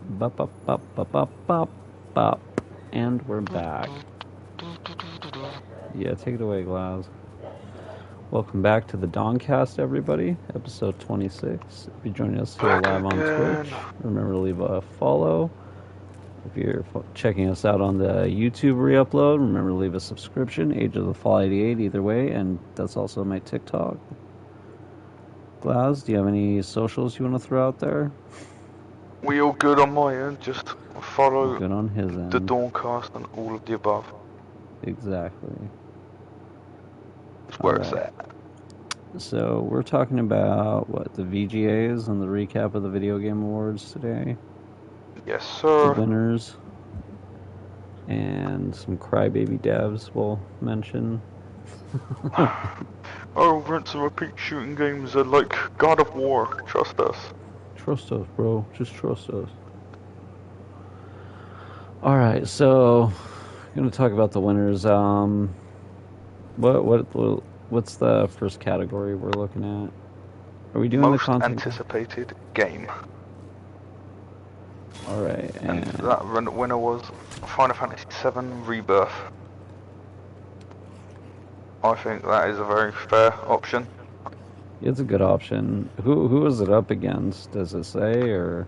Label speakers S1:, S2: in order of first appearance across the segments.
S1: Bop, bop, bop, bop, bop, bop, bop. And we're back. Yeah, take it away, Glass. Welcome back to the DawnCast, everybody. Episode 26. If you're joining us here
S2: Back
S1: live on
S2: again.
S1: Twitch, remember to leave a follow. If you're checking us out on the YouTube re-upload, remember to leave a subscription. Age of the Fall 88, either way, and that's also my TikTok. Glass, do you have any socials you want to throw out there?
S2: We all good on my end, just follow
S1: Good on his end.
S2: the DawnCast and all of the above.
S1: Exactly.
S2: That's where
S1: All
S2: it's
S1: right.
S2: at.
S1: So we're talking about what the VGAs and the recap of the Video Game Awards today.
S2: Yes,
S1: The
S2: sir.
S1: winners and some crybaby devs we'll mention.
S2: Oh, rinse and repeat shooting games are like God of War. Trust us.
S1: Trust us, bro. Just trust us. All right, so I'm gonna talk about the winners. What's the first category we're looking at? Are we doing
S2: Most
S1: the content?
S2: anticipated game.
S1: All right,
S2: And that winner was Final Fantasy VII Rebirth. I think that is a very fair option.
S1: it's a good option. Who is it up against? Does it say or?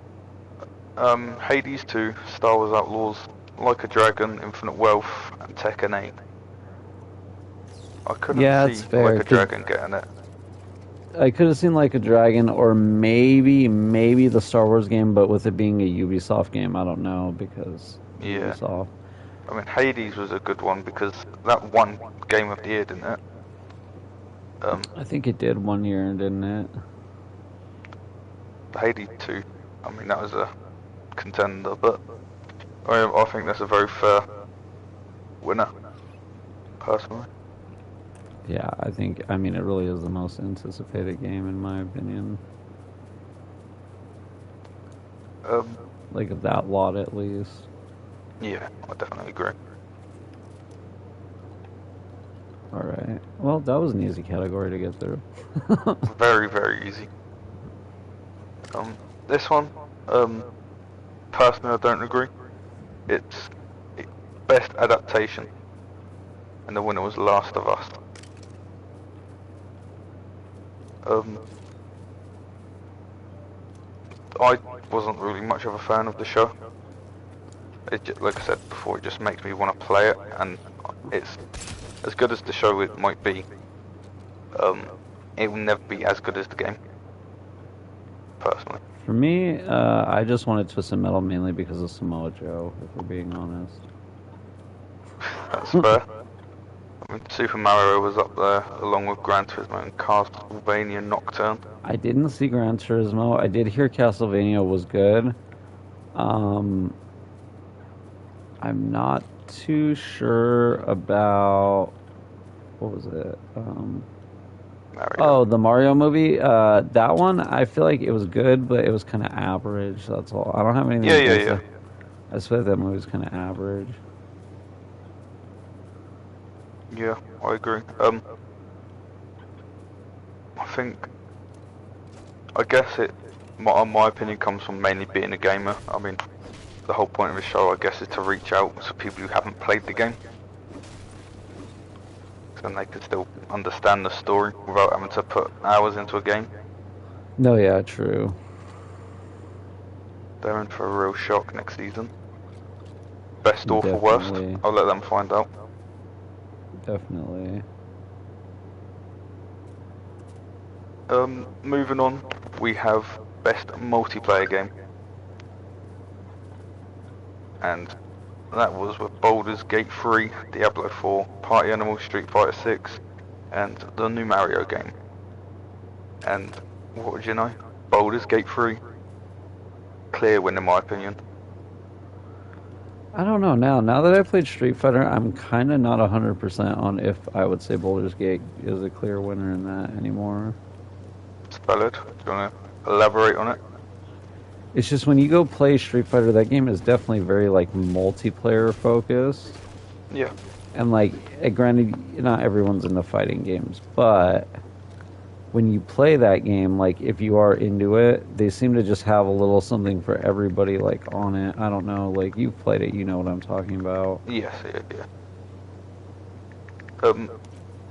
S2: Hades 2, Star Wars Outlaws, Like a Dragon, Infinite Wealth, and Tekken 8. I couldn't see
S1: fair,
S2: Like a Dragon getting it.
S1: I could have seen Like a Dragon or maybe the Star Wars game, but with it being a Ubisoft game, I don't know because
S2: Yeah.
S1: Ubisoft.
S2: I mean, Hades was a good one because that won Game of the Year, didn't it?
S1: I think it did 1 year, didn't it?
S2: Hades 2, I mean, that was a contender, but I think that's a very fair winner, personally.
S1: Yeah, I mean, it really is the most anticipated game in my opinion. Like of that lot, at least.
S2: Yeah, I definitely agree.
S1: All right. Well, that was an easy category to get through.
S2: Very, very easy. This one, personally, I don't agree. It's best adaptation, and the winner was Last of Us. I wasn't really much of a fan of the show. Like I said before, it just makes me want to play it, and it's as good as the show it might be. It will never be as good as the game, personally.
S1: For me, I just wanted Twisted Metal mainly because of Samoa Joe, if we're being honest.
S2: That's fair. I mean, Super Mario was up there along with Gran Turismo and Castlevania Nocturne.
S1: I didn't see Gran Turismo. I did hear Castlevania was good. I'm not too sure about what was it?
S2: Mario.
S1: Oh, the Mario movie. That one, I feel like it was good, but it was kind of average. That's all. I don't have anything.
S2: Yeah.
S1: I just feel like that movie was kind of average.
S2: Yeah, I agree. I guess my opinion comes from mainly being a gamer. I mean, the whole point of the show, I guess, is to reach out to people who haven't played the game. So then they can still understand the story without having to put hours into a game.
S1: No, yeah, true.
S2: They're in for a real shock next season. Best or for worst,
S1: Definitely.
S2: I'll let them find out.
S1: Definitely.
S2: Moving on, we have best multiplayer game. And that was with Baldur's Gate 3, Diablo 4, Party Animal, Street Fighter 6, and the new Mario game. And what would you know? Baldur's Gate 3. Clear win in my opinion.
S1: I don't know now. Now that I played Street Fighter, I'm kind of not 100% on if I would say Baldur's Gate is a clear winner in that anymore.
S2: Spell it. Do you want to elaborate on it?
S1: It's just when you go play Street Fighter, that game is definitely very like multiplayer focused.
S2: Yeah.
S1: And like, granted, not everyone's into fighting games, but when you play that game, like if you are into it, they seem to just have a little something for everybody like on it. I don't know, like you've played it, you know what I'm talking about.
S2: Yes, yeah, yeah.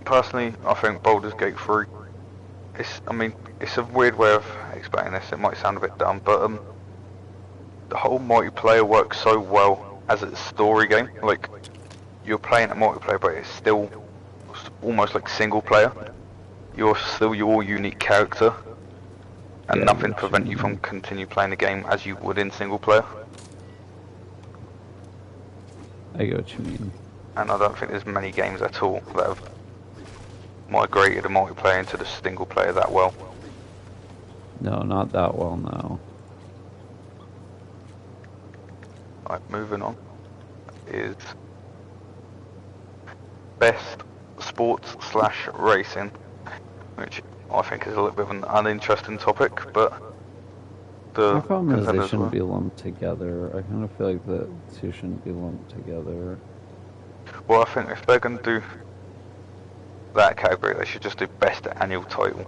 S2: Personally, I think Baldur's Gate 3. I mean, it's a weird way of explaining this. It might sound a bit dumb, but the whole multiplayer works so well as a story game. Like, you're playing a multiplayer, but it's still almost like single player. You're still your unique character, and
S1: Yeah, I
S2: nothing
S1: get
S2: prevents
S1: you
S2: you from
S1: mean.
S2: continue playing the game as you would in single player.
S1: I get what you mean.
S2: And I don't think there's many games at all that have migrated a multiplayer into the single player that well.
S1: No, not that well, no.
S2: Right, moving on is best sports slash racing, which I think is a little bit of an uninteresting topic, but
S1: My
S2: the
S1: problem is they
S2: contenders
S1: shouldn't
S2: were.
S1: be lumped together. I kind of feel like the two shouldn't be lumped together.
S2: Well, I think if they're going to do that category, they should just do best annual title,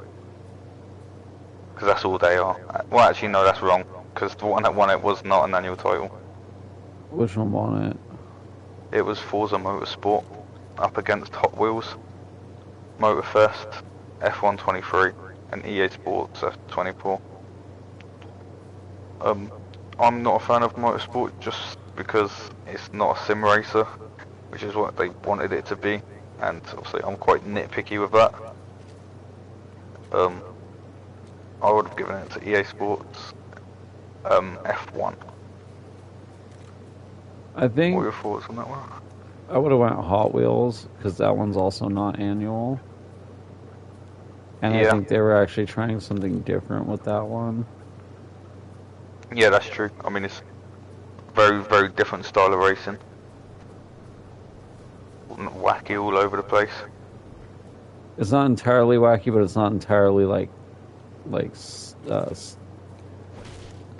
S2: because that's all they are. Well, actually, no, that's wrong, because the one that won it was not an annual title.
S1: Which one won it?
S2: It was Forza Motorsport up against Hot Wheels, Motorfest, F1 23, and EA Sports F24. I'm not a fan of Motorsport just because it's not a sim racer, which is what they wanted it to be, and obviously I'm quite nitpicky with that. I would have given it to EA Sports F1.
S1: I
S2: What
S1: think
S2: were your thoughts on that one?
S1: I would have went Hot Wheels because that one's also not annual. And I
S2: Yeah.
S1: think they were actually trying something different with that one.
S2: Yeah, that's true. I mean, it's very, very different style of racing. Wacky all over the place.
S1: It's not entirely wacky, but it's not entirely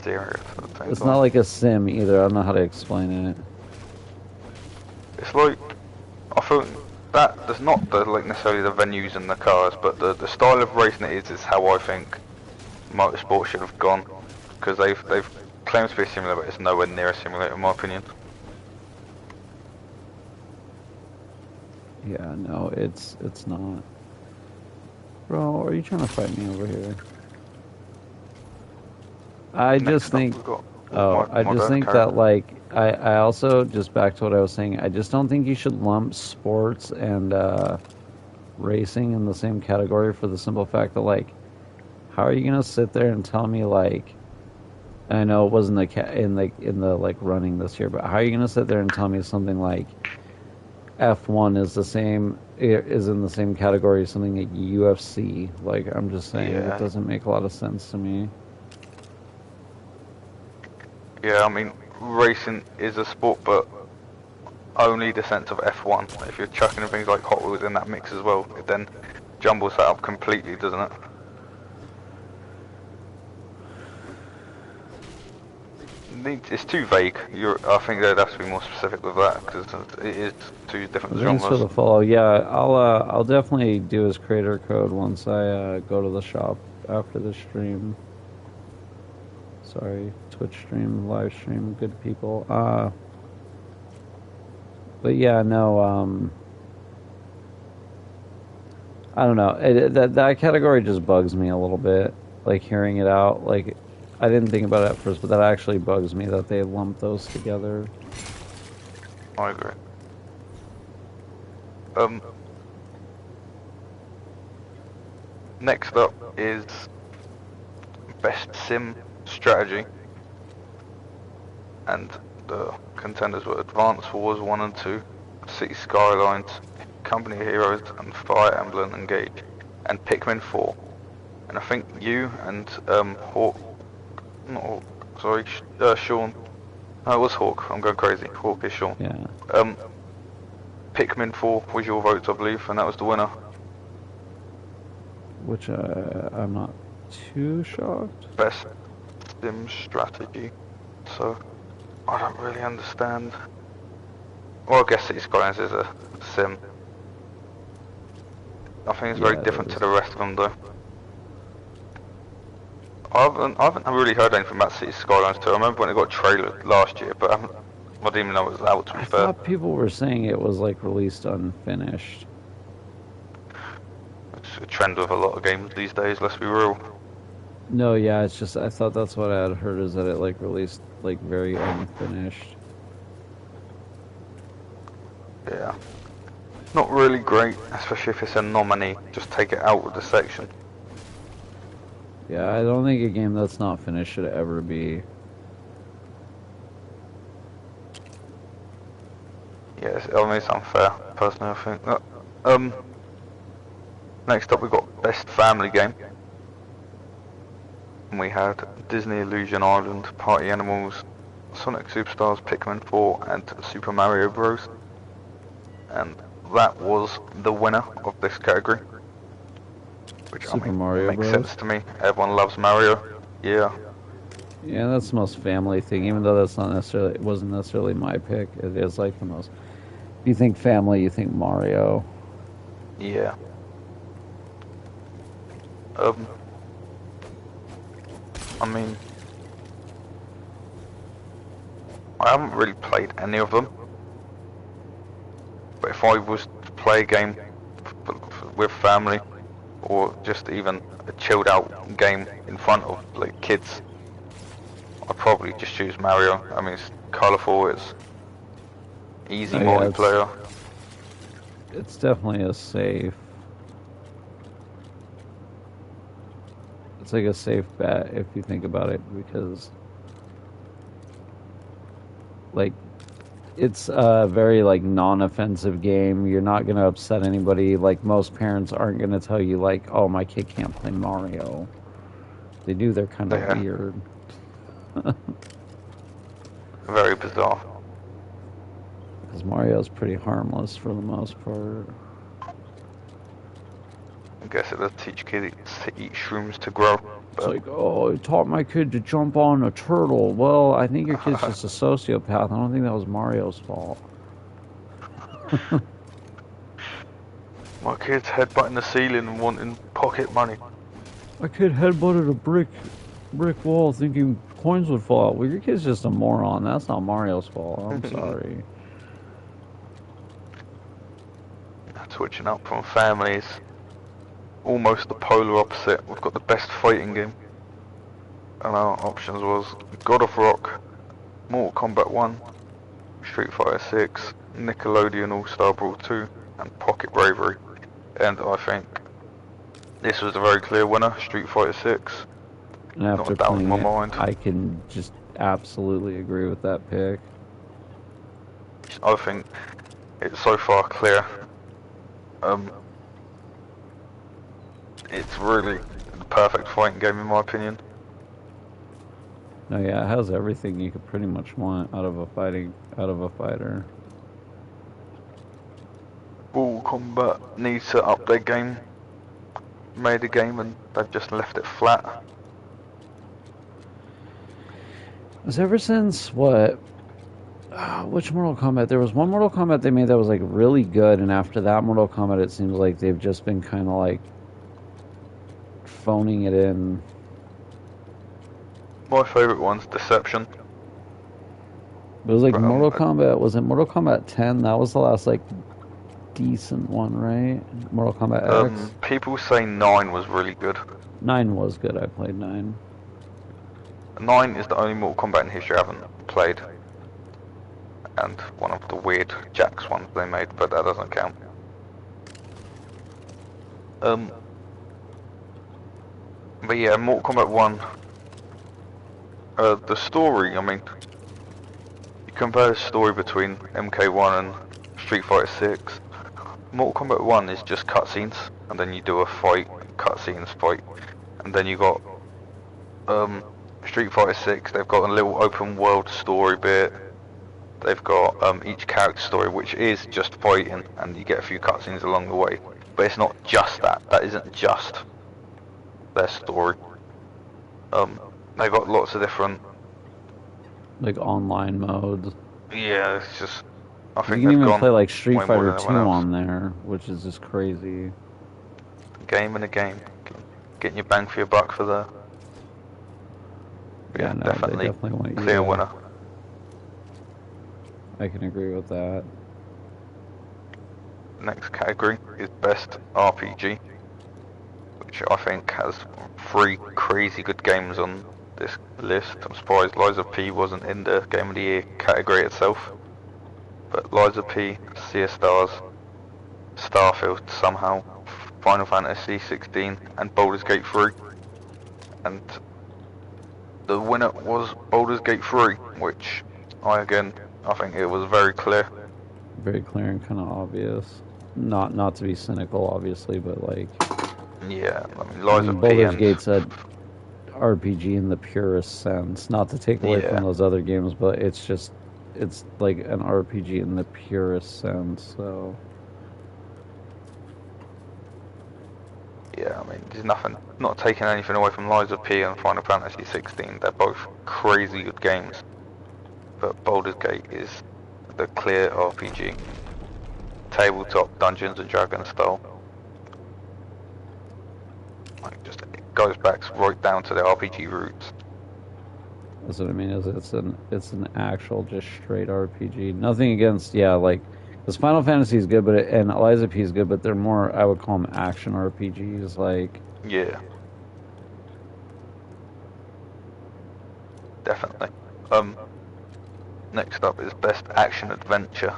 S2: Serious at the same
S1: it's
S2: time.
S1: not like a sim either. I don't know how to explain it.
S2: It's like, I feel that there's not like necessarily the venues and the cars, but the style of racing it is how I think motorsport should have gone, because they've claimed to be a simulator, but it's nowhere near a simulator in my opinion.
S1: Yeah, no, it's not. Bro, are you trying to fight me over here? I just
S2: Next up,
S1: think
S2: we've got
S1: I
S2: my
S1: just
S2: bad,
S1: think
S2: carry
S1: that
S2: on.
S1: like I also just back to what I was saying, I just don't think you should lump sports and racing in the same category for the simple fact that like how are you gonna sit there and tell me like I know it wasn't in the like running this year, but how are you gonna sit there and tell me something like F1 is in the same category as something like UFC? Like I'm just saying it
S2: Yeah,
S1: doesn't make a lot of sense to me.
S2: yeah. I mean, racing is a sport, but only the sense of F1. If you're chucking things like Hot Wheels in that mix as well, it then jumbles that up completely, doesn't it? It's too vague. I think they'd have to be more specific with that because it is two different
S1: Thanks for
S2: genres.
S1: the follow. Yeah, I'll definitely do his creator code once I go to the shop after the stream. Sorry, Twitch stream, live stream, good people. But yeah, no, I don't know. That category just bugs me a little bit. Like hearing it out, like I didn't think about it at first, but that actually bugs me that they lump those together.
S2: I agree. Next up is Best Sim Strategy, and the contenders were Advance Wars 1 and 2, City Skylines, Company of Heroes, and Fire Emblem Engage, and Pikmin 4. And I think you and Hawk, not Hawk, sorry, Sean. No, it was Hawk. I'm going crazy. Hawk is Sean.
S1: Yeah.
S2: Pikmin 4 was your vote, I believe, and that was the winner.
S1: Which I'm not too shocked.
S2: Best sim strategy. So, I don't really understand. Well, I guess City Skylines is a sim. I think it's very
S1: Yeah, it
S2: different
S1: is.
S2: to the rest of them, though. I haven't really heard anything about City Skylines 2. I remember when it got a trailer last year, but I didn't even know it was out, to be
S1: I
S2: fair.
S1: thought people were saying it was like released unfinished.
S2: It's a trend with a lot of games these days, let's be real.
S1: No, yeah, it's just I thought that's what I had heard is that it like released like very unfinished.
S2: Yeah. Not really great, especially if it's a nominee. Just take it out of the section.
S1: Yeah, I don't think a game that's not finished should ever be.
S2: Yes, I mean it's unfair, personally I think. Next up we got Best Family Game. And we had Disney Illusion Island, Party Animals, Sonic Superstars, Pikmin 4 and Super Mario Bros. And that was the winner of this category. Which
S1: Super Mario
S2: makes
S1: Bros.
S2: sense to me. Everyone loves Mario. Yeah.
S1: Yeah, that's the most family thing, even though that's not necessarily, it wasn't necessarily my pick. It is like the most. If you think family, you think Mario.
S2: Yeah. I mean, I haven't really played any of them. But if I was to play a game with family, or just even a chilled out game in front of like kids, I'd probably just choose Mario. I mean, it's colourful, it's easy multiplayer.
S1: It's definitely a safe. It's like a safe bet if you think about it, because like it's a very like non-offensive game. You're not gonna upset anybody. Like most parents aren't gonna tell you like, "Oh, my kid can't play Mario." They do. They're kind of weird.
S2: Very bizarre.
S1: Because Mario's pretty harmless for the most part.
S2: I guess it'll teach kids to eat shrooms to grow.
S1: It's like, oh, I taught my kid to jump on a turtle. Well, I think your kid's just a sociopath. I don't think that was Mario's fault.
S2: My kid's headbutting the ceiling and wanting pocket money.
S1: My kid headbutted a brick wall thinking coins would fall out. Well, your kid's just a moron. That's not Mario's fault. I'm sorry.
S2: Switching up from families. Almost the polar opposite. We've got the best fighting game. And our options was God of Rock, Mortal Kombat 1, Street Fighter 6, Nickelodeon All-Star Brawl 2, and Pocket Bravery. And I think this was a very clear winner, Street Fighter 6.
S1: And after playing it, I can just absolutely agree with that pick.
S2: I think it's so far clear. It's really the perfect fighting game in my opinion.
S1: No, yeah, it has everything you could pretty much want out of a fighter.
S2: Mortal Kombat needs to up their game. Made a game and they've just left it flat.
S1: It's ever since what? Which Mortal Kombat? There was one Mortal Kombat they made that was like really good, and after that Mortal Kombat, it seems like they've just been kind of like phoning it in.
S2: My favourite one's Deception.
S1: But it was like Mortal Kombat. Was it Mortal Kombat 10? That was the last like decent one, right? Mortal Kombat X.
S2: People say 9 was really good.
S1: 9 was good. I played 9.
S2: 9 is the only Mortal Kombat in history I haven't played. And one of the weird Jax ones they made, but that doesn't count. But yeah, Mortal Kombat 1, the story, I mean, you compare the story between MK1 and Street Fighter 6. Mortal Kombat 1 is just cutscenes, and then you do a fight, cutscenes, fight. And then you got Street Fighter 6, they've got a little open world story bit. They've got each character story, which is just fighting, and you get a few cutscenes along the way. But it's not just that. That isn't just their story. They got lots of different
S1: like online modes.
S2: Yeah, it's just. I think
S1: you can even
S2: gone
S1: play like Street Fighter 2
S2: else.
S1: on there, which is just crazy.
S2: Game in a game, getting your bang for your buck for there.
S1: Yeah, no, they definitely want you
S2: clear winner.
S1: I can agree with that.
S2: Next category is best RPG, which I think has 3 crazy good games on this list. I'm surprised Lies of P wasn't in the Game of the Year category itself. But Lies of P, Sea of Stars, Starfield somehow, Final Fantasy 16 and Baldur's Gate 3. And the winner was Baldur's Gate 3, which I think it was very clear.
S1: Very clear and kind of obvious. Not to be cynical, obviously, but like...
S2: Yeah, I mean, Lies of P
S1: Baldur's Gate's a RPG in the purest sense. Not to take away from those other games, but it's like an RPG in the purest sense, so...
S2: Yeah, I mean, there's not taking anything away from Lies of P and Final Fantasy 16. They're both crazy good games. But Baldur's Gate is the clear RPG. Tabletop Dungeons and Dragons style. Like, just, it goes back right down to the RPG roots.
S1: That's what I mean, is it's an actual just straight RPG. Nothing against, like, because Final Fantasy is good, and Lies of P is good, but they're more, I would call them action RPGs, like...
S2: Yeah. Definitely. Next up is Best Action Adventure.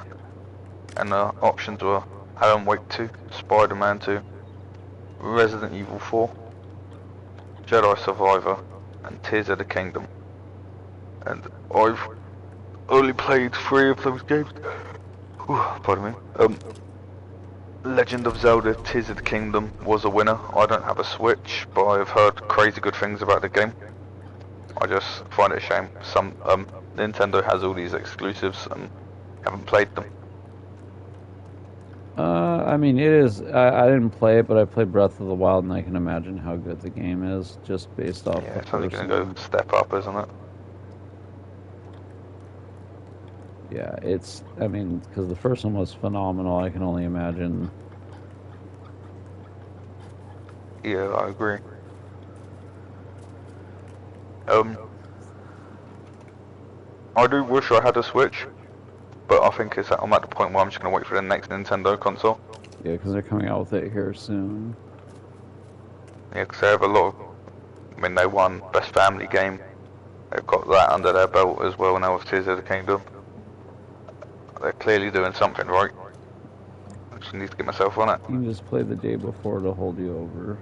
S2: And the options were Alan Wake 2, Spider-Man 2, Resident Evil 4, Jedi Survivor, and Tears of the Kingdom. And I've only played 3 of those games. Pardon me. Legend of Zelda Tears of the Kingdom was a winner. I don't have a Switch, but I've heard crazy good things about the game. I just find it a shame. Nintendo has all these exclusives and haven't played them.
S1: I mean, it is... I didn't play it, but I played Breath of the Wild, and I can imagine how good the game is, just based off...
S2: Yeah, it's only going to go step up, isn't it?
S1: Yeah, it's... I mean, because the first one was phenomenal, I can only imagine...
S2: Yeah, I agree. I do wish I had a Switch, but I think I'm at the point where I'm just going to wait for the next Nintendo console.
S1: Yeah, because they're coming out with it here soon.
S2: Yeah, because they have a lot of... I mean, they won Best Family Game. They've got that under their belt as well now with Tears of the Kingdom. They're clearly doing something right. I just need to get myself on it.
S1: You can just play the day before to hold you over.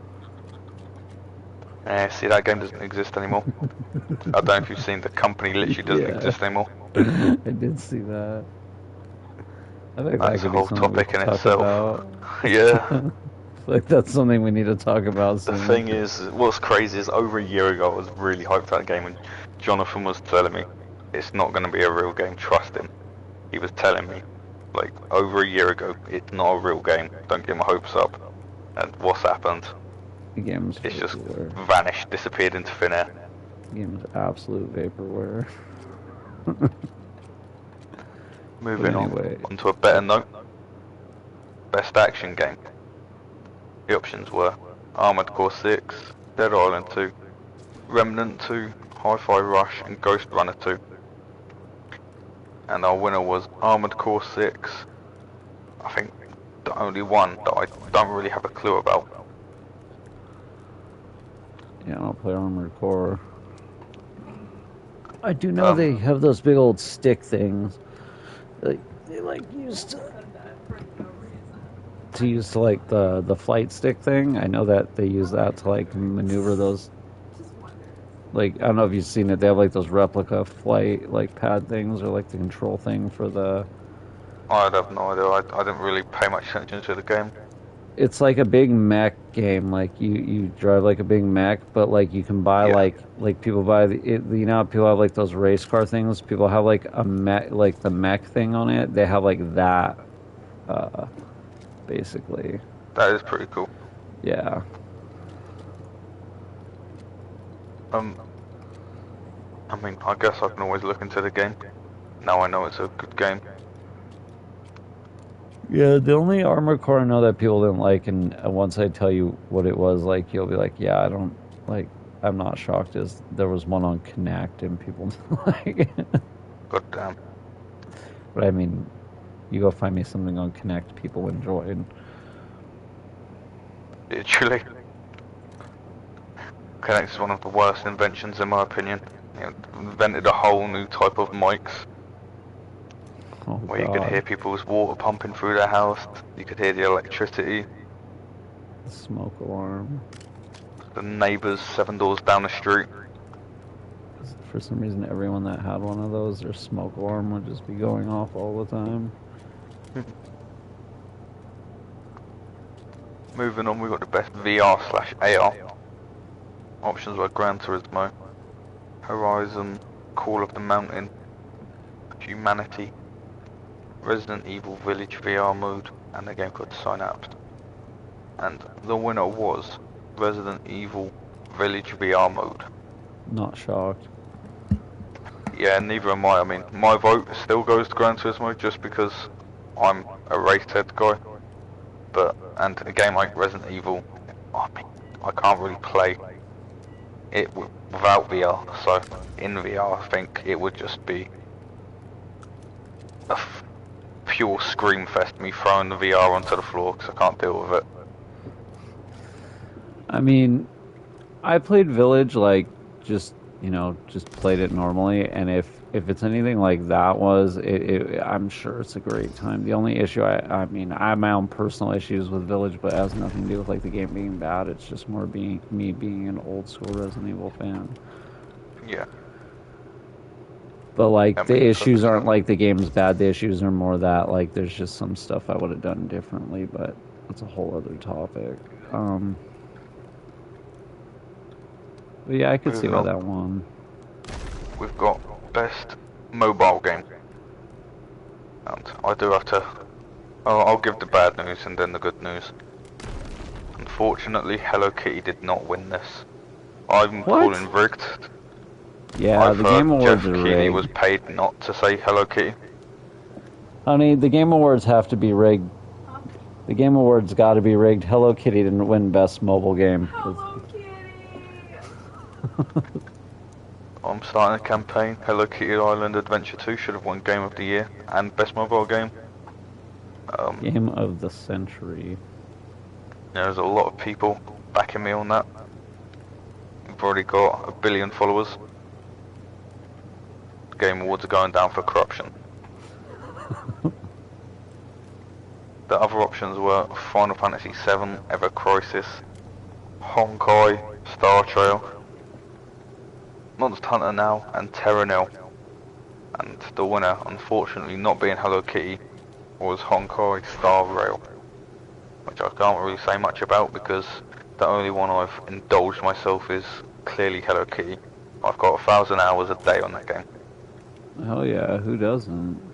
S2: See, that game doesn't exist anymore. I don't know if you've seen, the company literally doesn't exist anymore.
S1: I did see that. I think
S2: that's a whole topic in itself.
S1: Yeah. Like, that's something we need to talk about soon.
S2: The thing is, what's crazy is over a year ago I was really hyped for that game, and Jonathan was telling me it's not going to be a real game, trust him. He was telling me, like, over a year ago, it's not a real game, don't get my hopes up. And what's happened?
S1: The game's
S2: it's just vanished, disappeared into thin air.
S1: The game's absolute vaporware.
S2: Moving on to a better note. Best action game. The options were Armored Core 6, Dead Island 2, Remnant 2, Hi-Fi Rush, and Ghost Runner 2. And our winner was Armored Core 6. I think the only one that I don't really have a clue about.
S1: Yeah, I don't play Armored Core. I do know they have those big old stick things. They used to use like the flight stick thing. I know that they use that to like maneuver those. Like, I don't know if you've seen it. They have like those replica flight like pad things, or like the control thing for the...
S2: I have no idea. I didn't really pay much attention to the game.
S1: It's like a big mech game. Like you drive like a big mech, but like you can buy like people buy people have like those race car things. People have like a mech, like the mech thing on it. They have like that, basically.
S2: That is pretty cool.
S1: Yeah.
S2: I mean, I guess I can always look into the game. Now I know it's a good game.
S1: Yeah, the only Armored Core I know that people didn't like, and once I tell you what it was, like, you'll be like, yeah, I I'm not shocked is there was one on Connect and people like it.
S2: God damn.
S1: But I mean, you go find me something on Connect people enjoyed.
S2: Literally. Connect is one of the worst inventions in my opinion. It invented a whole new type of mics
S1: Oh
S2: where you could hear
S1: god.
S2: people's water pumping through their house, you could hear the electricity,
S1: The smoke alarm.
S2: the neighbours 7 doors down the street.
S1: For some reason, everyone that had one of those, their smoke alarm would just be going off all the time.
S2: Moving on, we got the best VR/AR. Options were Gran Turismo, Horizon, Call of the Mountain, Humanity, Resident Evil Village VR mode, and a game called Synapse. And the winner was Resident Evil Village VR mode.
S1: Not shocked.
S2: Yeah, neither am I. I mean, my vote still goes to Gran Turismo just because I'm a race head guy. And a game like Resident Evil, I mean, I can't really play it without VR. So in VR, I think it would just be a pure scream fest, me throwing the VR onto the floor because I can't deal with it.
S1: I mean, I played Village like just just played it normally, and if it's anything like that was, I'm sure it's a great time. The only issue, I mean, I have my own personal issues with Village, but it has nothing to do with like the game being bad. It's just more me being an old school Resident Evil fan.
S2: Yeah.
S1: But like
S2: That
S1: the
S2: makes
S1: issues
S2: perfect
S1: aren't
S2: sense.
S1: like the game's bad. The issues are more that like there's just some stuff I would have done differently, but that's a whole other topic. But yeah, I could see
S2: Moving
S1: why
S2: on,
S1: that won.
S2: we've got best mobile game, and I do have to. I'll give the bad news and then the good news. Unfortunately, Hello Kitty did not win this. I'm
S1: What?
S2: calling rigged.
S1: Yeah,
S2: I've
S1: the Game
S2: heard Jeff
S1: Awards are
S2: Keighley was
S1: rigged.
S2: paid not to say Hello Kitty.
S1: Honey, the Game Awards have to be rigged. The Game Awards got to be rigged. Hello Kitty didn't win Best Mobile Game.
S3: Hello Kitty!
S2: I'm starting a campaign. Hello Kitty Island Adventure 2 should have won Game of the Year and Best Mobile Game.
S1: Game of the Century.
S2: There's a lot of people backing me on that. We've already got 1 billion followers. Game Awards are going down for corruption. The other options were Final Fantasy VII, Ever Crisis, Honkai, Star Trail, Monster Hunter Now, and Terra Nil. And the winner, unfortunately not being Hello Kitty, was Honkai Star Rail, which I can't really say much about because the only one I've indulged myself is clearly Hello Kitty. I've got 1,000 hours a day on that game.
S1: Hell yeah, who doesn't?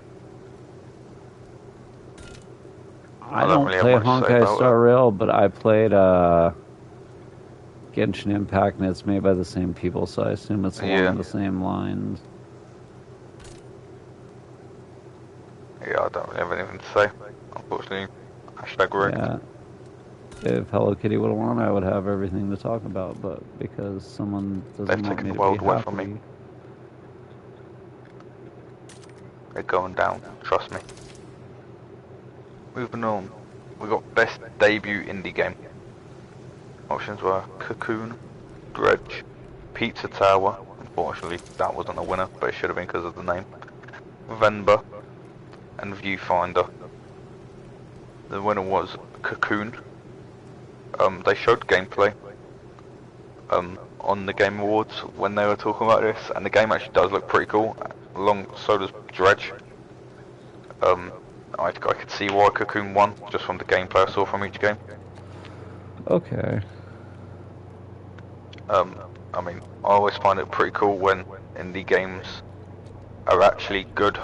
S1: I
S2: don't
S1: don't
S2: really have
S1: play
S2: much to say
S1: Honkai
S2: about
S1: Star Rail, but I played Genshin Impact, and it's made by the same people, so I assume it's along
S2: Yeah.
S1: the same lines.
S2: Yeah, I don't really have anything to say. Unfortunately, hashtag rigged.
S1: Yeah. If Hello Kitty would have won, I would have everything to talk about, but because someone doesn't
S2: They've
S1: want
S2: taken
S1: me
S2: the
S1: to
S2: world
S1: be
S2: away
S1: happy,
S2: from me. They're going down, trust me. Moving on, we got best debut indie game. Options were Cocoon, Dredge, Pizza Tower. Unfortunately, that wasn't a winner, but it should have been because of the name. Venba and Viewfinder. The winner was Cocoon. They showed gameplay on the Game Awards when they were talking about this, and the game actually does look pretty cool. So does Dredge. I could see why Cocoon won just from the gameplay I saw from each game.
S1: Okay.
S2: I mean, I always find it pretty cool when indie games are actually good,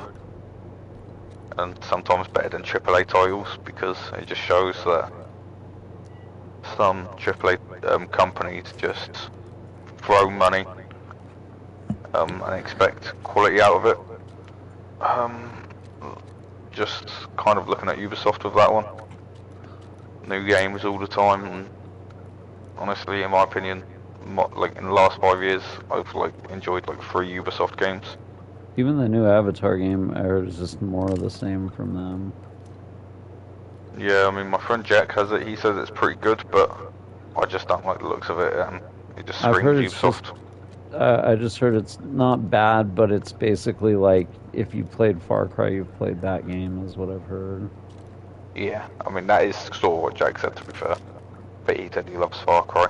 S2: and sometimes better than AAA titles, because it just shows that some AAA companies just throw money and expect quality out of it. Just kind of looking at Ubisoft with that one. New games all the time, and honestly, in my opinion, like in the last 5 years, I've like enjoyed like 3 Ubisoft games.
S1: Even the new Avatar game, I heard, is just more of the same from them.
S2: Yeah, I mean my friend Jack has it. He says it's pretty good, but I just don't like the looks of it, and it just
S1: I've
S2: screams
S1: heard it's just,
S2: Ubisoft.
S1: I just heard it's not bad, but it's basically like if you played Far Cry, you've played that game, is what I've heard.
S2: Yeah, I mean that is sort of what Jack said, to be fair. But he said he loves Far Cry.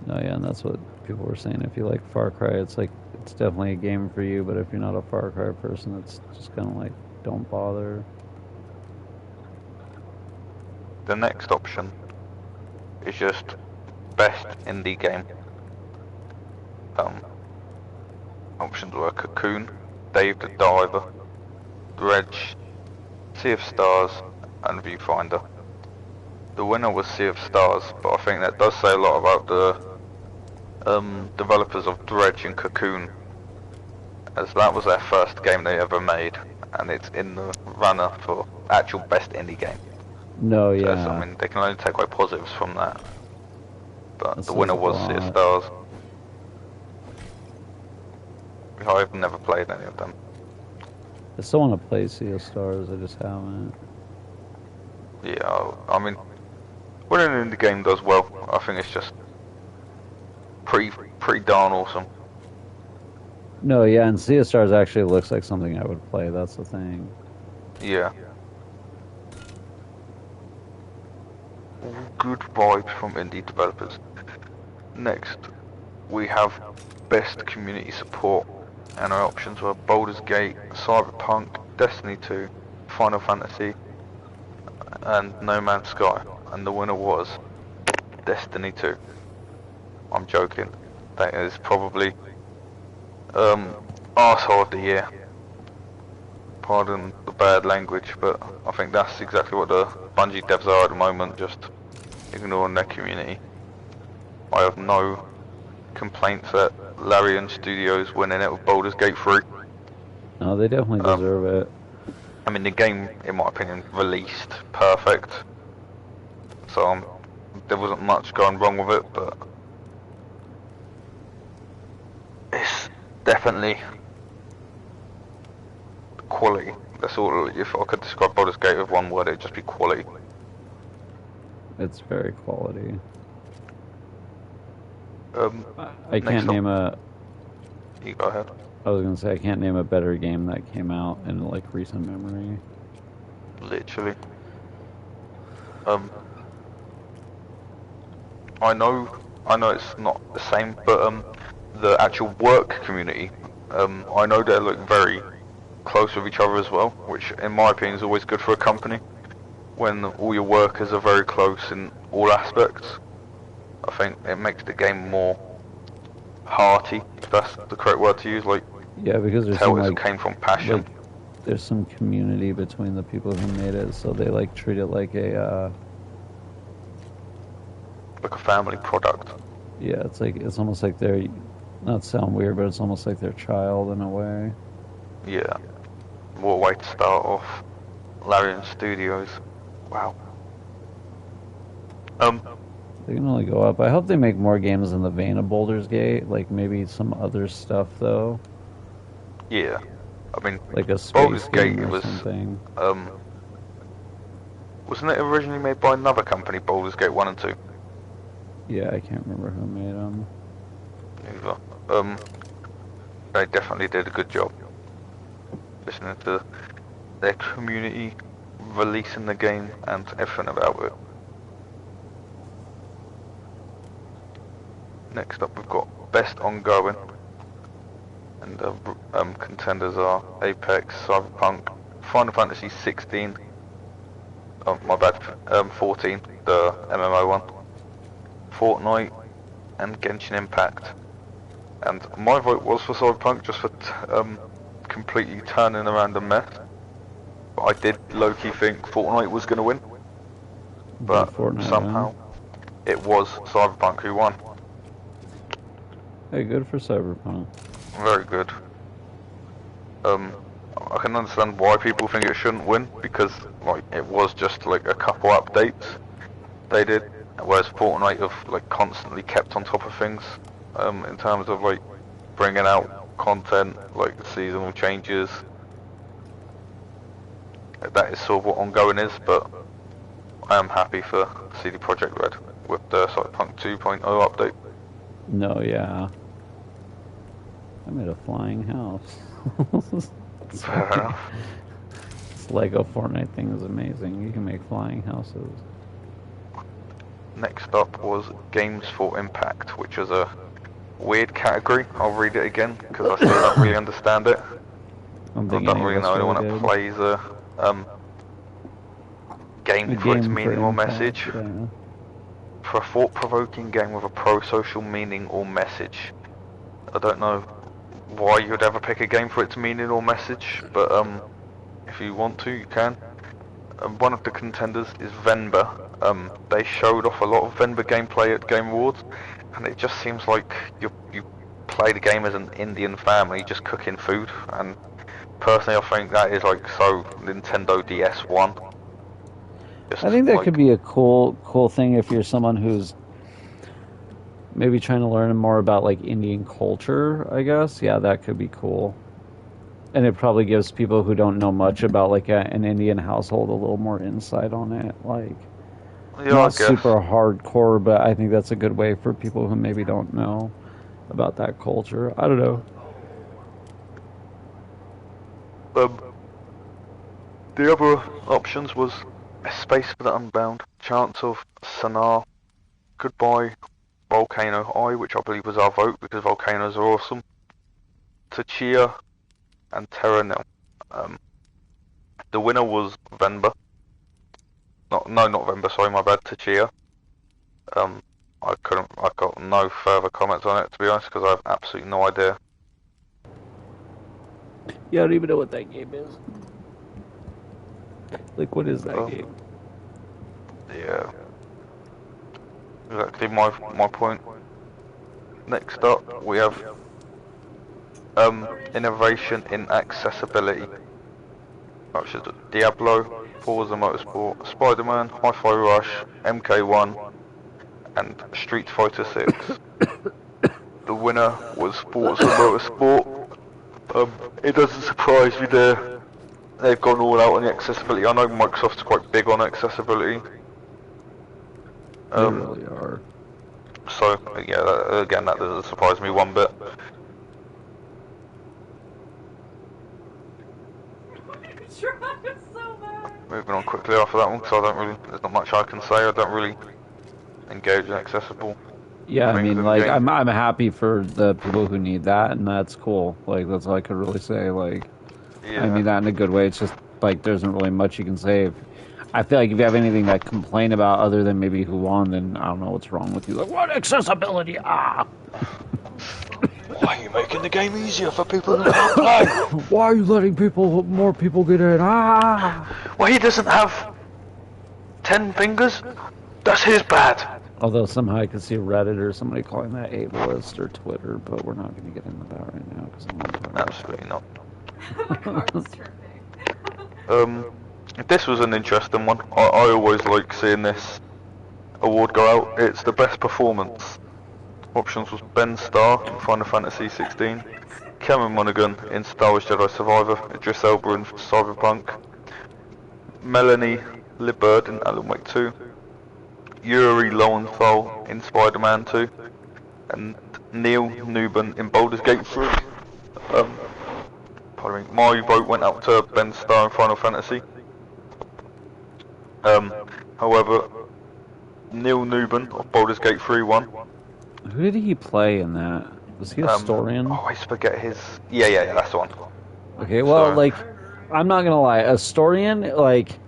S1: No, yeah, and that's what people were saying. If you like Far Cry, it's like it's definitely a game for you. But if you're not a Far Cry person, it's just kind of like don't bother.
S2: The next option is just best indie game. Um, Options were Cocoon, Dave the Diver, Dredge, Sea of Stars, and Viewfinder. The winner was Sea of Stars, but I think that does say a lot about the developers of Dredge and Cocoon, as that was their first game they ever made, and it's in the runner for actual best indie game.
S1: No,
S2: So
S1: yeah,
S2: I mean, they can only take away positives from that. But
S1: that
S2: the winner
S1: says a
S2: was Sea of
S1: lot.
S2: Stars. I've never played any of them.
S1: I still want to play Sea of Stars. I just haven't.
S2: Yeah, I mean, when an indie game does well, I think it's just pretty darn awesome.
S1: No, yeah, and Sea of Stars actually looks like something I would play. That's the thing.
S2: Yeah. Good vibes from indie developers. Next, we have best community support, and our options were Baldur's Gate, Cyberpunk, Destiny 2, Final Fantasy, and No Man's Sky. And the winner was Destiny 2. I'm joking. That is probably arsehole of the year. Pardon the bad language, but I think that's exactly what the Bungie devs are at the moment, just ignoring their community. I have no complaints at Larian Studios winning it with Baldur's Gate 3.
S1: No, they definitely deserve it.
S2: I mean, the game, in my opinion, released perfect, so there wasn't much going wrong with it, but it's definitely quality. That's all. If I could describe Baldur's Gate with one word, it'd just be quality.
S1: It's very quality. I
S2: Next
S1: can't
S2: up,
S1: name a.
S2: you go ahead.
S1: I was gonna say I can't name a better game that came out in like recent memory.
S2: Literally. I know it's not the same, but the actual work community, I know they're like very close with each other as well, which in my opinion is always good for a company. When all your workers are very close in all aspects, I think it makes the game more hearty, if that's the correct word to use. Like,
S1: Yeah, because there's
S2: tell
S1: some
S2: it
S1: like
S2: came from passion.
S1: there's some community between the people who made it, so they like treat it like a
S2: Like a family product.
S1: yeah, it's almost like they're not sound weird, but it's almost like their child in a way.
S2: Yeah. What a way to start off. Larian Studios. Wow.
S1: They can only go up. I hope they make more games in the vein of Baldur's Gate, like maybe some other stuff though,
S2: Yeah. I mean,
S1: like a space
S2: Baldur's Gate
S1: game or
S2: was,
S1: something.
S2: wasn't it originally made by another company, Baldur's Gate 1 and 2?
S1: Yeah, I can't remember who made them.
S2: Either. They definitely did a good job. Listening to their community, releasing the game, and everything about it. Next up, we've got Best Ongoing, and the contenders are Apex, Cyberpunk, Final Fantasy 16. Oh, my bad. 14, the MMO one. Fortnite and Genshin Impact. And my vote was for Cyberpunk, just for completely turning around the mess. But I did low-key think Fortnite was going to win. But
S1: Fortnite
S2: somehow it was Cyberpunk who won.
S1: Hey, good for Cyberpunk.
S2: Very good. I can understand why people think it shouldn't win, because like it was just like a couple updates they did, whereas Fortnite have like constantly kept on top of things in terms of like bringing out content, like the seasonal changes. That is sort of what ongoing is, but I am happy for CD Projekt Red with the Cyberpunk 2.0 update.
S1: No, yeah. I made a flying house.
S2: Fair enough.
S1: This Lego Fortnite thing is amazing. You can make flying houses.
S2: Next up was Games for Impact, which was a weird category. I'll read it again because I still don't really understand it. I don't really know anyone that plays a game for its meaning or message.
S1: Yeah.
S2: For a thought-provoking game with a pro-social meaning or message. I don't know why you'd ever pick a game for its meaning or message, but if you want to, you can. One of the contenders is Venba. They showed off a lot of Venba gameplay at Game Awards, and it just seems like you play the game as an Indian family just cooking food, and personally I think that is like so Nintendo DS1.
S1: I think that could be a cool thing if you're someone who's maybe trying to learn more about like Indian culture, I guess. Yeah, that could be cool. And it probably gives people who don't know much about like an Indian household a little more insight on it. Like,
S2: yeah,
S1: not super hardcore, but I think that's a good way for people who maybe don't know about that culture. I don't know.
S2: The other options was A Space for the Unbound, Chants of Sanar, Goodbye, Volcano Eye, which I believe was our vote because volcanoes are awesome, Tachia, and Terra Nil. The winner was Venba. Not Venba, sorry, my bad, Tachia. I got no further comments on it, to be honest, because I have absolutely no idea.
S1: Yeah, I don't even know what that game is. Like, what is that game?
S2: Yeah. Exactly my point. Next up, we have innovation in accessibility. Which is Diablo, Forza Motorsport, Spider-Man, Hi-Fi Rush, MK1, and Street Fighter 6. The winner was Forza Motorsport. It doesn't surprise me they've gone all out on the accessibility. I know Microsoft's quite big on accessibility.
S1: They really are.
S2: So, yeah, that doesn't surprise me one bit. Moving on quickly after that one, because there's not much I can say. I don't really engage in accessible.
S1: Yeah, I mean, like, I'm happy for the people who need that, and that's cool. Like, that's all I could really say. Like, yeah. I mean that in a good way. It's just, like, there isn't really much you can say. I feel like if you have anything to complain about other than maybe who won, then I don't know what's wrong with you. Like, what accessibility?
S2: Why are you making the game easier for people who can't play?
S1: Why are you letting more people get in?
S2: Well, he doesn't have 10 fingers. That's his bad.
S1: Although somehow I could see Reddit or somebody calling that ableist or Twitter, but we're not going to get into that right now because I'm not
S2: absolutely not. This was an interesting one. I always like seeing this award go out. It's the best performance. Options was Ben Starr in Final Fantasy 16, Cameron Monaghan in Star Wars Jedi Survivor, Idris Elba in Cyberpunk, Melanie Liburd in Alan Wake 2, Yuri Lowenthal in Spider-Man 2, and Neil Newbin in Baldur's Gate 3. Pardon me, my vote went out to Ben Starr in Final Fantasy. However, Neil Newbin of Baldur's Gate 3 won.
S1: Who did he play in that? Was he a historian?
S2: I always forget his... Yeah, that's the one.
S1: Okay, well, like, I'm not gonna lie, Astorian, like,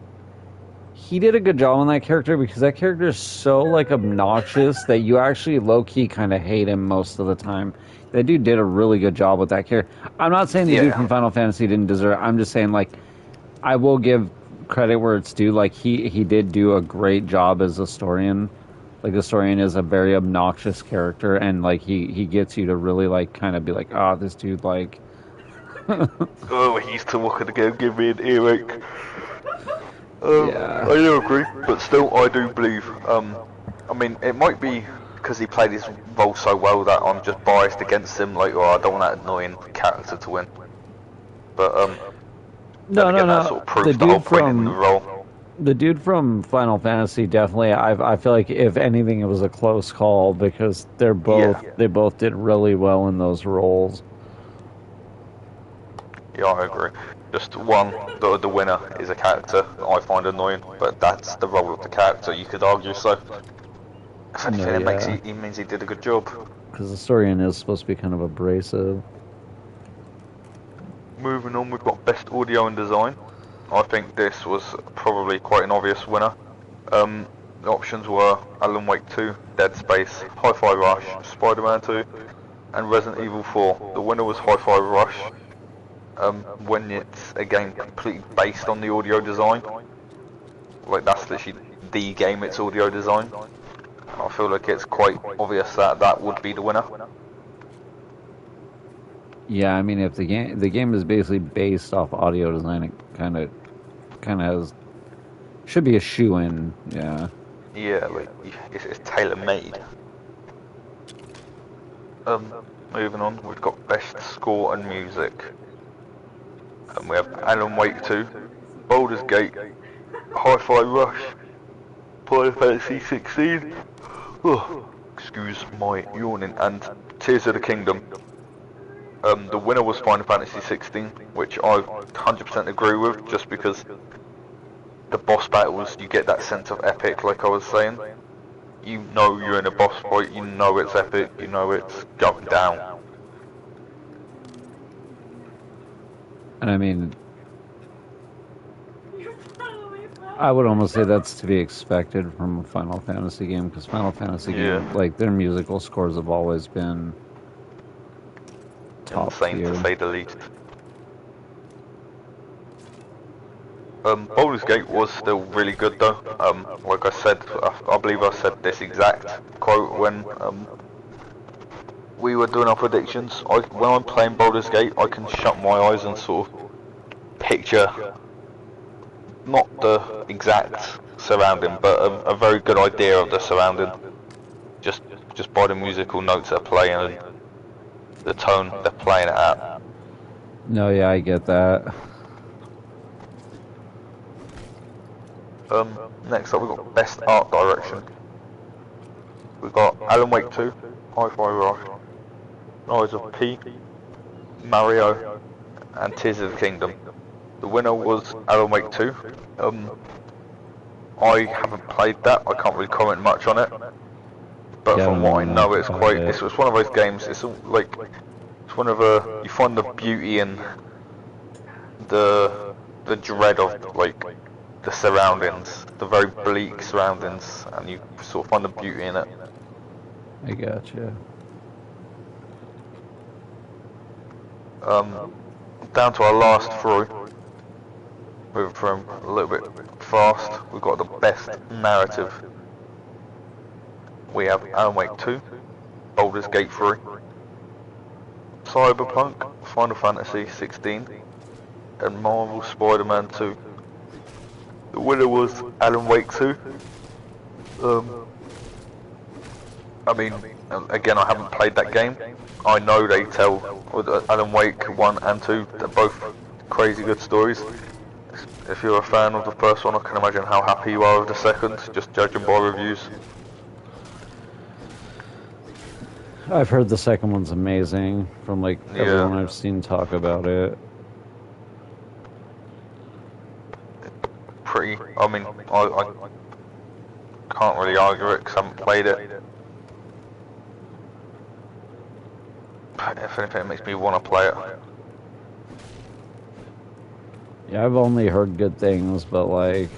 S1: he did a good job on that character because that character is so, like, obnoxious that you actually low-key kind of hate him most of the time. That dude did a really good job with that character. I'm not saying the dude from Final Fantasy didn't deserve it. I'm just saying, like, I will give credit where it's due. Like, he did do a great job as Astorian. Like, the Astorian is a very obnoxious character, and, like, he gets you to really, like, kind of be like, this dude, like...
S2: Oh, he used to walk in the game, give me an earache. I do agree, but still, I do believe I mean, it might be because he played his role so well that I'm just biased against him. Like, oh, I don't want that annoying character to win. But then
S1: No, no,
S2: again, that
S1: no.
S2: sort of proves the whole point in the role.
S1: The dude from Final Fantasy definitely. I feel like if anything, it was a close call because
S2: Yeah,
S1: they both did really well in those roles.
S2: yeah, I agree. Just one, the winner is a character that I find annoying, but that's the role of the character. You could argue so. If anything,
S1: No,
S2: it makes
S1: yeah,
S2: he means he did a good job.
S1: because the story in is supposed to be kind of abrasive.
S2: Moving on, we've got best audio and design. I think this was probably quite an obvious winner. The options were Alan Wake 2, Dead Space, Hi-Fi Rush, Spider-Man 2, and Resident Evil 4. The winner was Hi-Fi Rush. When it's a game completely based on the audio design, like that's literally the game, it's audio design. I feel like it's quite obvious that that would be the winner.
S1: Yeah, I mean, if the game is basically based off audio design, it kind of has should be a shoe-in. Yeah.
S2: Yeah, like it's tailor-made. Moving on, we've got best score and music. And we have Alan Wake 2, Baldur's Gate, Hi-Fi Rush, Final Fantasy 16. Oh, excuse my yawning, and Tears of the Kingdom. The winner was Final Fantasy 16, which I 100% agree with, just because the boss battles, you get that sense of epic, like I was saying. You know you're in a boss fight, you know it's epic, you know it's going down.
S1: And I mean, I would almost say that's to be expected from a Final Fantasy game because Final Fantasy game, like their musical scores have always been top
S2: insane
S1: tier.
S2: to say the least. Baldur's Gate was still really good though. Like I said, I believe I said this exact quote when we were doing our predictions. When I'm playing Baldur's Gate, I can shut my eyes and sort of picture not the exact surrounding, but a very good idea of the surrounding. Just by the musical notes they're playing and the tone they're playing it at.
S1: No, yeah, I get that.
S2: Next up we've got Best Art Direction. We've got Alan Wake 2, Hi-Fi Rush, Rise of P, Mario, and Tears of the Kingdom. The winner was Alan Wake 2. I haven't played that, I can't really comment much on it. But
S1: Yeah,
S2: from what I know, it's quite.
S1: it.
S2: It's one of those games. It's like it's one of you find the beauty in the dread of like the surroundings, the very bleak surroundings, and you sort of find the beauty in it.
S1: I gotcha.
S2: Down to our last three. Moving from a little bit fast, we've got the best narrative. We have Alan Wake 2, Baldur's Gate 3, Cyberpunk, Final Fantasy 16, and Marvel Spider-Man 2. The winner was Alan Wake 2. I mean, again, I haven't played that game. I know they tell Alan Wake 1 and 2, they're both crazy good stories. If you're a fan of the first one, I can imagine how happy you are with the second, just judging by reviews.
S1: I've heard the second one's amazing from like everyone I've seen talk about it.
S2: Pretty. I mean, I can't really argue it because I haven't played it. But if anything, it makes me want to play it.
S1: Yeah, I've only heard good things, but like.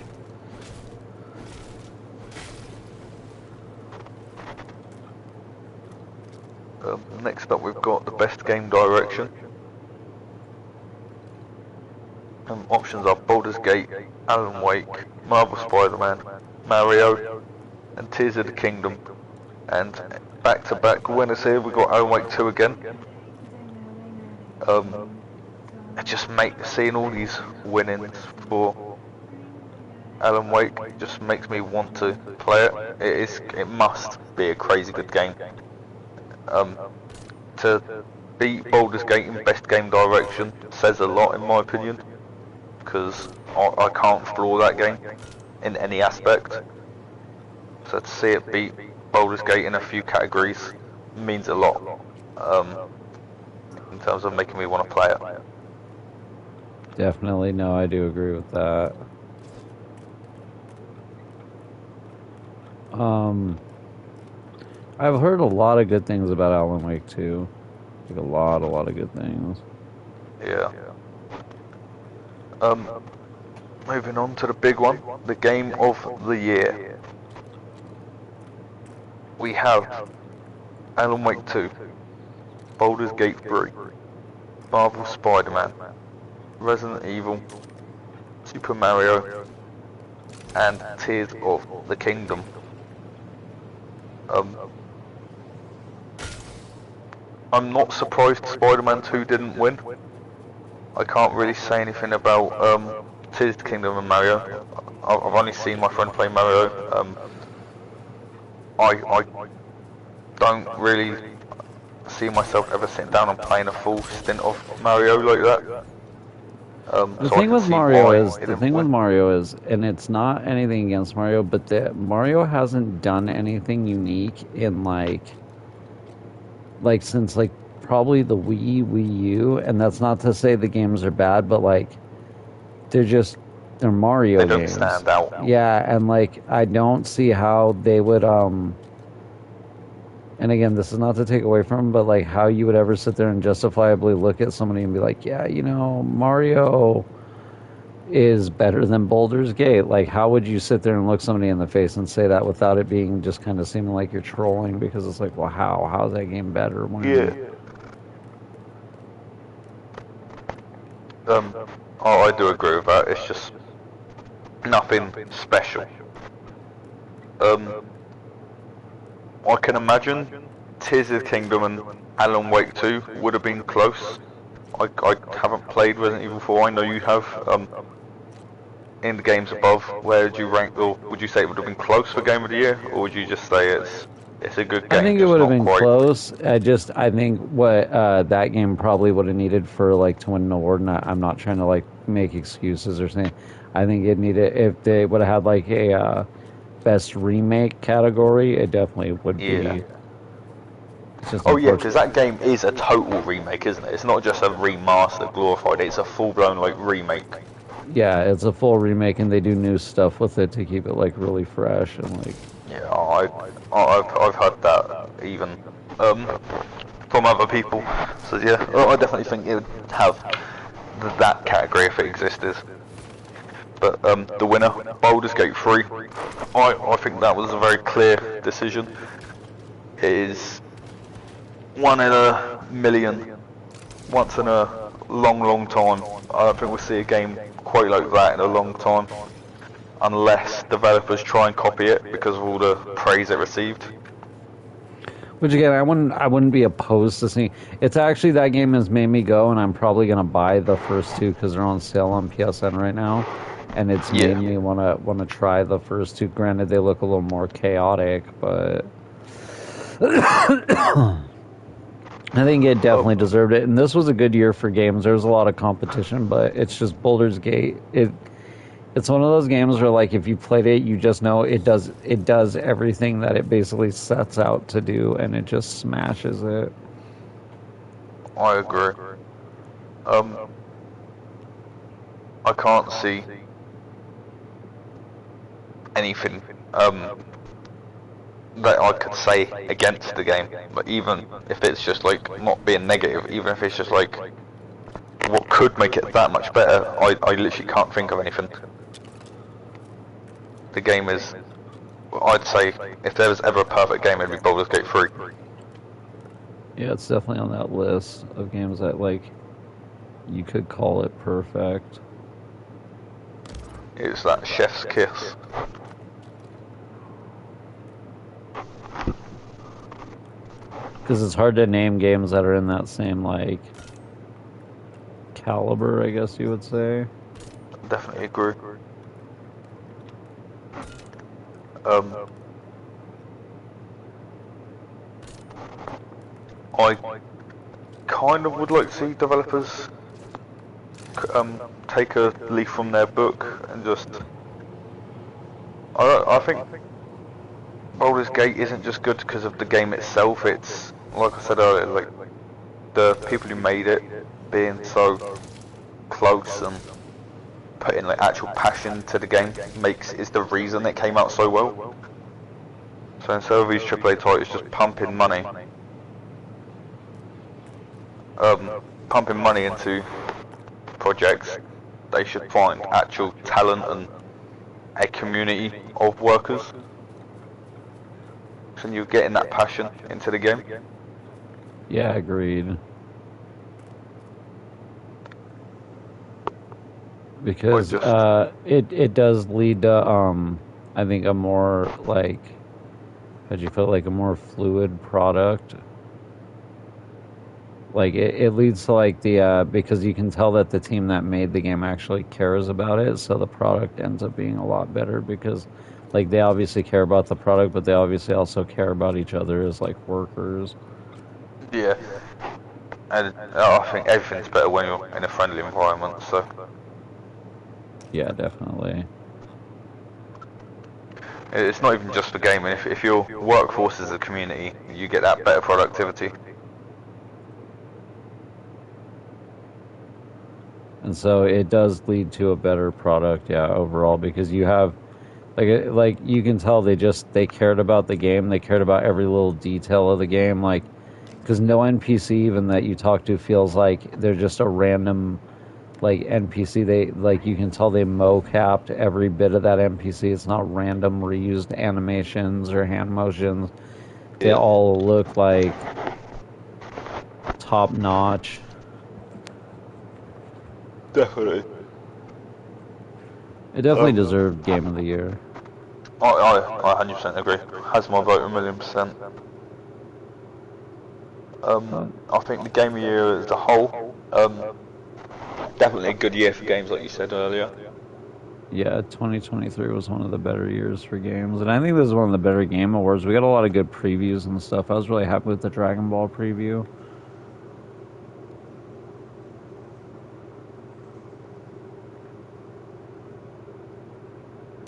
S2: Next up, we've got the best game direction. Options are Baldur's Gate, Alan Wake, Marvel Spider-Man, Mario, and Tears of the Kingdom. And back-to-back winners here, we've got Alan Wake 2 again. It just makes seeing all these winnings for Alan Wake just makes me want to play it. It must be a crazy good game. To beat Baldur's Gate in best game direction says a lot in my opinion, because I can't flaw that game in any aspect. So to see it beat Baldur's Gate in a few categories means a lot, in terms of making me want to play it.
S1: Definitely, no, I do agree with that. I've heard a lot of good things about Alan Wake 2. Like a lot of good things.
S2: Yeah. Moving on to the big one, the game of the year. We have Alan Wake 2, Baldur's Gate 3, Marvel Spider-Man, Resident Evil, Super Mario, and Tears of the Kingdom. I'm not surprised Spider-Man 2 didn't win. I can't really say anything about Tears of the Kingdom and Mario. I've only seen my friend play Mario. I don't really see myself ever sitting down and playing a full stint of Mario like that.
S1: The thing with Mario is, and it's not anything against Mario, but Mario hasn't done anything unique in like since like probably the Wii U, and that's not to say the games are bad, but like they're Mario games. They don't
S2: stand out.
S1: Yeah, and like I don't see how they would and again, this is not to take away from them, but like how you would ever sit there and justifiably look at somebody and be like, yeah, Mario is better than Baldur's Gate. Like, how would you sit there and look somebody in the face and say that without it being just kind of seeming like you're trolling? Because it's like, well, how's that game better?
S2: I do agree with that. It's just nothing special. I can imagine Tears of the Kingdom and Alan Wake 2 would have been close. I haven't played Resident Evil 4, I know you have. In the games above, where would you rank, or would you say it would have been close for Game of the Year, or would you just say it's a good game?
S1: I think it would have been close. I think what that game probably would have needed for like to win an award, and I'm not trying to like make excuses or something. I think it needed, if they would have had like a best remake category, it definitely would be.
S2: Oh yeah, because that game is a total remake, isn't it? It's not just a remaster glorified, it's a full-blown like remake.
S1: Yeah, it's a full remake, and they do new stuff with it to keep it like really fresh and like.
S2: Yeah, I've heard that even from other people. So yeah, I definitely think it would have that category if it existed. But the winner, Baldur's Gate 3, I think that was a very clear decision. It is one in a million, once in a long time. I don't think we'll see a game quite like that in a long time, unless developers try and copy it because of all the praise it received.
S1: Which again, I wouldn't be opposed to seeing. It's actually, that game has made me go, and I'm probably gonna buy the first two because they're on sale on PSN right now, and it's made me wanna try the first two. Granted, they look a little more chaotic, but I think it definitely deserved it. And this was a good year for games. There was a lot of competition, but it's just Baldur's Gate. It's one of those games where, like, if you played it, you just know it does everything that it basically sets out to do, and it just smashes it.
S2: I agree. I can't see anything that I could say against the game, but even if it's just like not being negative, even if it's just like what could make it that much better, I literally can't think of anything. The game is, I'd say, if there was ever a perfect game, it'd be Baldur's Gate 3.
S1: Yeah, it's definitely on that list of games that, like, you could call it perfect.
S2: It's that chef's kiss.
S1: Because it's hard to name games that are in that same, like, caliber, I guess you would say.
S2: Definitely agree. Um, I kind of would like to see developers take a leaf from their book and just. I think Baldur's Gate isn't just good because of the game itself. It's like I said earlier, like the people who made it being so close and putting like actual passion to the game is the reason it came out so well. So instead of these AAA titles just pumping money into projects, they should find actual talent and a community of workers. So you're getting that passion into the game.
S1: Yeah, agreed. Because it does lead to I think a more like, how'd you feel, like a more fluid product. Like it leads to like the because you can tell that the team that made the game actually cares about it, so the product ends up being a lot better because like they obviously care about the product, but they obviously also care about each other as like workers.
S2: Yeah, and I think everything's better when you're in a friendly environment. So
S1: yeah, definitely.
S2: it's not even just the game. If your workforce is a community, you get that better productivity.
S1: And so it does lead to a better product, yeah, overall, because you have like you can tell they cared about the game, they cared about every little detail of the game, like because no NPC even that you talk to feels like they're just a random like NPC. They like you can tell they mo-capped every bit of that NPC. It's not random reused animations or hand motions. They all look like top notch.
S2: Definitely.
S1: It definitely deserved Game of the Year.
S2: I 100% agree. Has my vote 1,000,000%. I think the Game of the Year as a whole, definitely a good year for games, like you said earlier.
S1: Yeah, 2023 was one of the better years for games, and I think this is one of the better Game Awards. We got a lot of good previews and stuff. I was really happy with the Dragon Ball preview.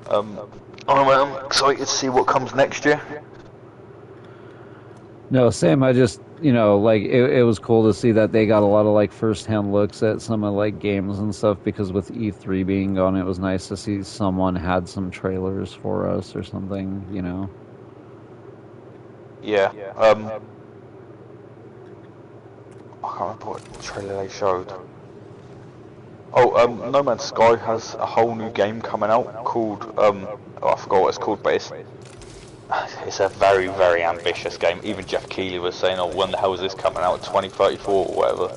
S2: I'm excited to see what comes next year.
S1: No, same. I just, like it was cool to see that they got a lot of like first-hand looks at some of like games and stuff because with E3 being gone, it was nice to see someone had some trailers for us or something,
S2: Yeah. I can't remember what trailer they showed. Oh, No Man's Sky has a whole new game coming out called I forgot what it's called, but it's a very, very ambitious game. Even Jeff Keighley was saying, "Oh, when the hell is this coming out? 2034 or whatever."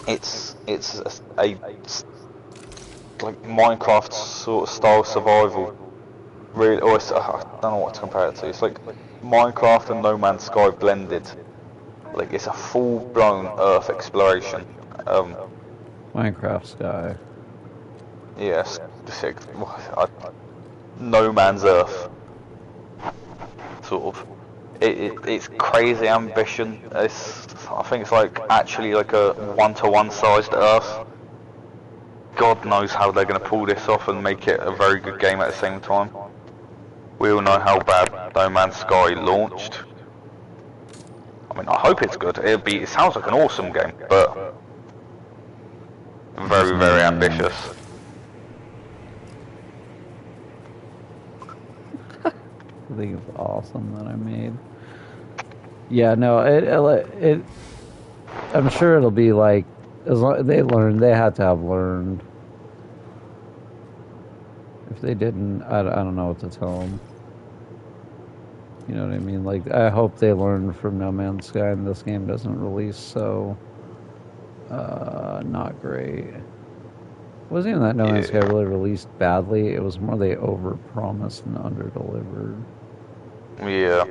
S2: It's a like Minecraft sort of style survival. Really, or I don't know what to compare it to. It's like Minecraft and No Man's Sky blended. Like it's a full-blown Earth exploration.
S1: Minecraft Sky.
S2: Yes, No Man's Earth. Sort of. It's crazy ambition. I think it's like actually like a 1-to-1 sized Earth. God knows how they're going to pull this off and make it a very good game at the same time. We all know how bad No Man's Sky launched. I mean, I hope it's good. It sounds like an awesome game, but very, very ambitious.
S1: I think it's awesome that I made. Yeah, no, it I'm sure it'll be like as long they had to have learned. If they didn't, I don't know what to tell them. You know what I mean? Like, I hope they learned from No Man's Sky and this game doesn't release so not great. It wasn't even that No Man's Sky really released badly. It was more they overpromised and underdelivered.
S2: Yeah.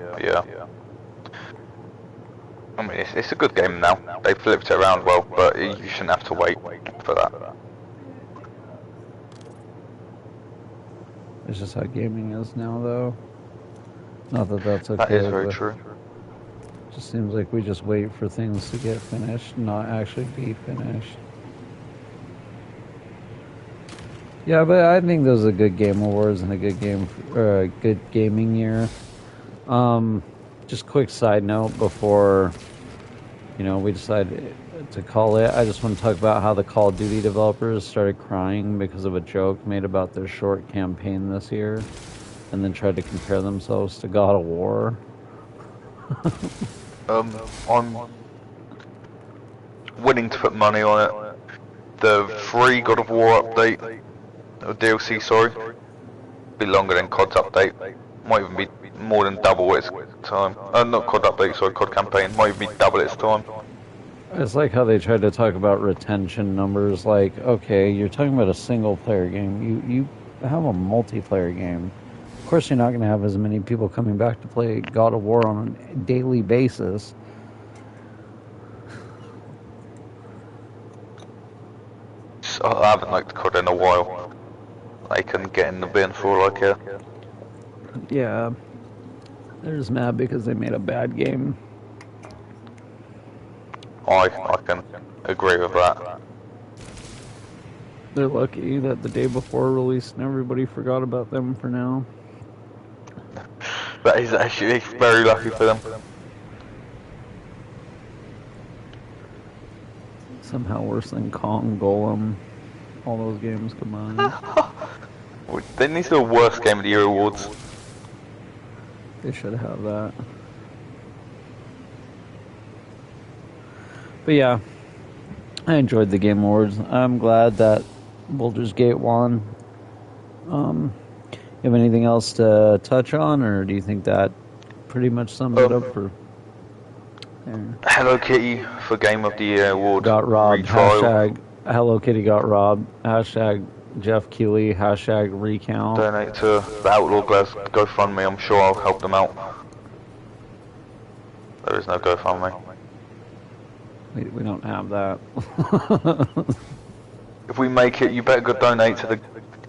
S2: I mean, it's a good game now. They flipped it around well, but you shouldn't have to wait for that.
S1: It's just how gaming is now, though. Not that that's okay.
S2: That is very
S1: but
S2: true.
S1: It just seems like we just wait for things to get finished, not actually be finished. Yeah, but I think those are good game awards and a good game, or a good gaming year. Just quick side note before, we decide to call it. I just want to talk about how the Call of Duty developers started crying because of a joke made about their short campaign this year, and then tried to compare themselves to God of War.
S2: I'm willing to put money on it. The free God of War update, or DLC, sorry, be longer than COD's update. Might even be more than double its time. Not COD update, sorry, COD campaign. Might even be double its time.
S1: It's like how they tried to talk about retention numbers. Like, okay, you're talking about a single player game. You have a multiplayer game. Of course, you're not going to have as many people coming back to play God of War on a daily basis.
S2: So I haven't liked COD in a while. I can get in the bin for all I care.
S1: Yeah, they're just mad because they made a bad game.
S2: I can agree with that.
S1: They're lucky that the day before release and everybody forgot about them for now.
S2: That is actually very lucky for them.
S1: Somehow worse than Kong, Golem, all those games combined.
S2: Didn't these the worst Game of the Year awards?
S1: They should have that. But yeah, I enjoyed the Game Awards. I'm glad that Baldur's Gate won. You have anything else to touch on, or do you think that pretty much sums it up for? There.
S2: Hello Kitty for Game of the Year award.
S1: Got robbed.
S2: Retrial.
S1: Hashtag Hello Kitty got robbed. Hashtag Jeff Keighley. Hashtag recount.
S2: Donate to the Outlaw Glass GoFundMe. I'm sure I'll help them out. There is no GoFundMe.
S1: We don't have that.
S2: If we make it, you better go donate to the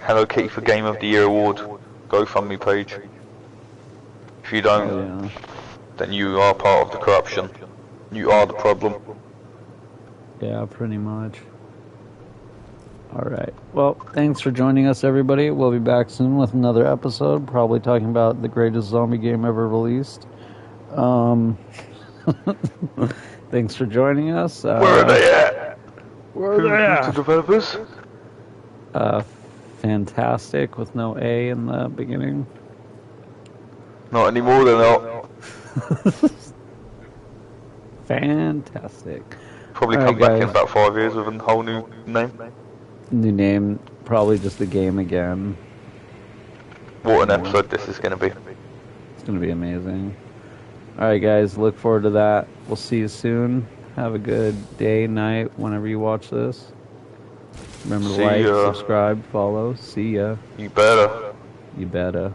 S2: Hello Kitty for Game of the Year award GoFundMe page. If you don't, then you are part of the corruption. You are the problem.
S1: Yeah, pretty much. Alright. Well, thanks for joining us, everybody. We'll be back soon with another episode, probably talking about the greatest zombie game ever released. Thanks for joining us.
S2: Where are they at?
S1: Where are they at?
S2: The developers?
S1: Fantastic, with no A in the beginning.
S2: Not anymore, they're not.
S1: Fantastic.
S2: Probably
S1: All
S2: come
S1: right,
S2: back in
S1: guys.
S2: about 5 years with a whole new name.
S1: New name, probably just a game again.
S2: What an episode this is going to be.
S1: It's going to be amazing. Alright guys, look forward to that. We'll see you soon. Have a good day, night, whenever you watch this. Remember to
S2: See
S1: like,
S2: ya.
S1: subscribe, follow. See ya.
S2: You better.
S1: You better.